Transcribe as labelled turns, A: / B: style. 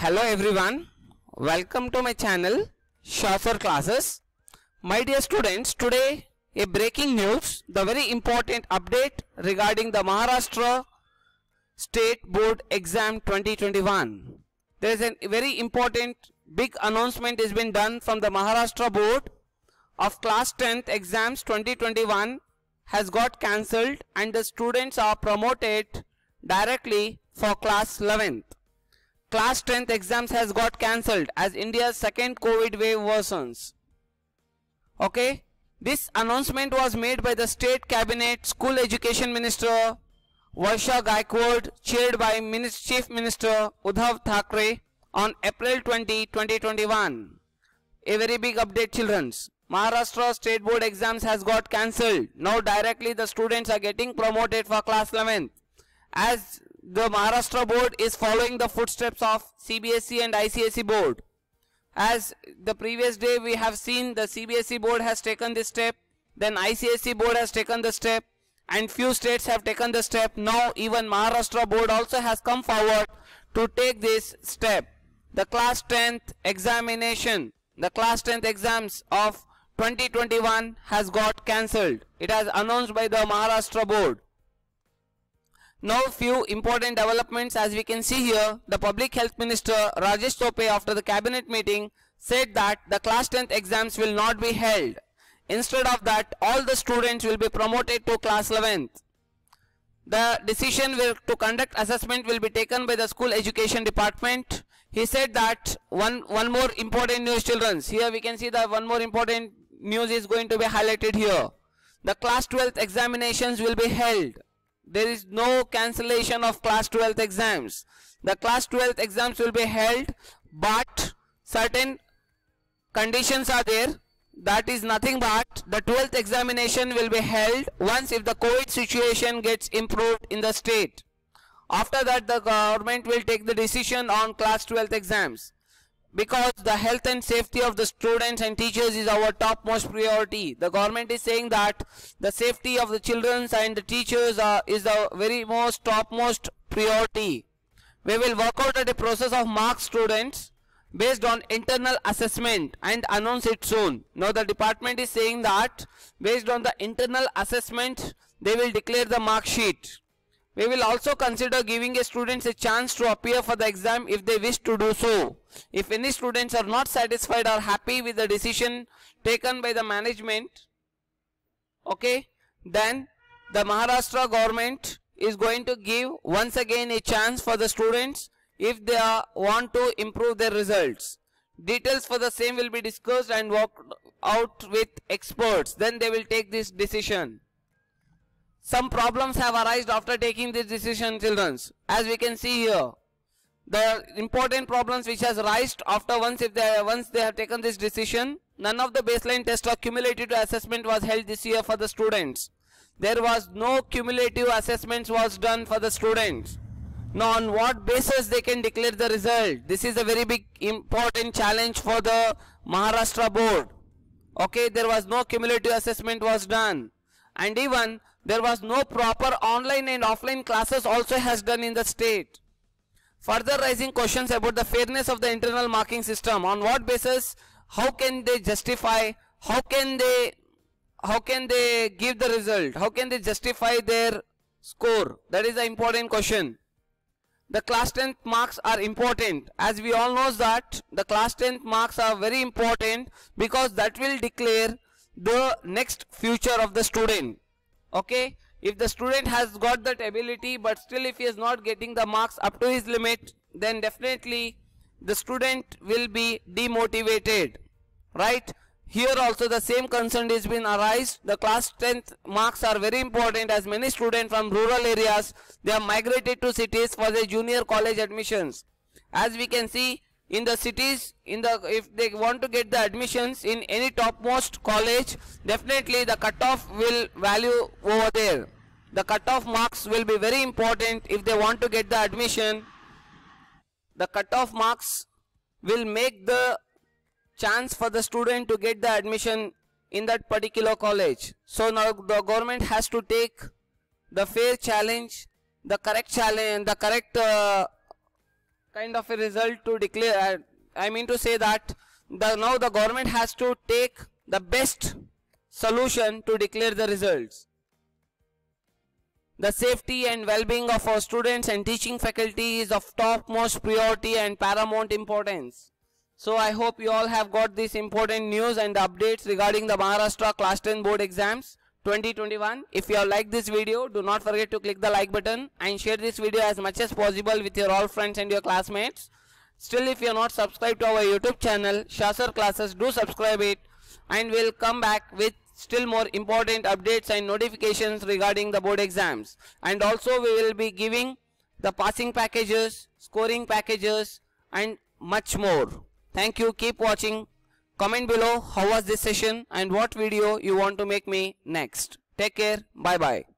A: Hello everyone, welcome to my channel Shaffer Classes. My dear students, today a breaking news, the very important update regarding the Maharashtra State Board Exam 2021. There is a very important big announcement has been done from the Maharashtra Board of Class 10th Exams 2021 has got cancelled and the students are promoted directly for Class 11th. Class 10th exams has got cancelled as India's second COVID wave worsens. Okay, this announcement was made by the State Cabinet School Education Minister Varsha Gaikwad, chaired by Chief Minister Uddhav Thackeray on April 20, 2021. A very big update, childrens. Maharashtra State Board exams has got cancelled. Now directly the students are getting promoted for Class 11th. As the Maharashtra board is following the footsteps of CBSE and ICSE board. As the previous day we have seen the CBSE board has taken this step, then ICSE board has taken the step, and few states have taken the step. Now even Maharashtra board also has come forward to take this step. The class 10th examination, the class 10th exams of 2021 has got cancelled. It has announced by the Maharashtra board. Now few important developments, as we can see here. The Public Health Minister Rajesh Tope after the cabinet meeting said that the class 10th exams will not be held. Instead of that, all the students will be promoted to class 11th. The decision to conduct assessment will be taken by the school education department. He said that one more important news, children. Here we can see that one more important news is going to be highlighted here. The class 12th examinations will be held. There is no cancellation of class 12th exams. The class 12th exams will be held, but certain conditions are there. That is nothing but the 12th examination will be held once if the COVID situation gets improved in the state. After that, the government will take the decision on class 12th exams. Because the health and safety of the students and teachers is our topmost priority. The government is saying that the safety of the children and the teachers is the very topmost priority. We will work out at a process of mark students based on internal assessment and announce it soon. Now the department is saying that based on the internal assessment they will declare the mark sheet. We will also consider giving a students a chance to appear for the exam if they wish to do so. If any students are not satisfied or happy with the decision taken by the management, okay, then the Maharashtra government is going to give once again a chance for the students if they want to improve their results. Details for the same will be discussed and worked out with experts. Then they will take this decision. Some problems have arisen after taking this decision, children. As we can see here, the important problems which has arisen after once they have taken this decision. None of the baseline test or cumulative assessment was held this year for the students. There was no cumulative assessments was done for the students. Now on what basis they can declare the result? This is a very big important challenge for the Maharashtra board. Okay, there was no cumulative assessment was done, and even there was no proper online and offline classes also has done in the state. Further raising questions about the fairness of the internal marking system. On what basis? How can they justify? How can they give the result? How can they justify their score? That is the important question. The class 10th marks are important. As we all know that the class 10th marks are very important because that will declare the next future of the student. Okay, if the student has got that ability but still if he is not getting the marks up to his limit, then definitely the student will be demotivated, right? Here also the same concern has been arised. The class 10th marks are very important as many students from rural areas, they have migrated to cities for their junior college admissions. As we can see in the cities, if they want to get the admissions in any topmost college, definitely the cutoff will value over there. The cutoff marks will be very important if they want to get the admission. The cutoff marks will make the chance for the student to get the admission in that particular college. So now the government has to take the fair challenge, the correct challenge, the correct kind of a result to declare. I mean to say that now the government has to take the best solution to declare the results. The safety and well-being of our students and teaching faculty is of topmost priority and paramount importance. So I hope you all have got this important news and updates regarding the Maharashtra Class 10 Board Exams 2021. If you have liked this video, do not forget to click the like button and share this video as much as possible with your all friends and your classmates. Still, if you are not subscribed to our YouTube channel, Shasar Classes, do subscribe it, and we'll come back with still more important updates and notifications regarding the board exams. And also we will be giving the passing packages, scoring packages, and much more. Thank you. Keep watching. Comment below how was this session and what video you want to make me next. Take care. Bye bye.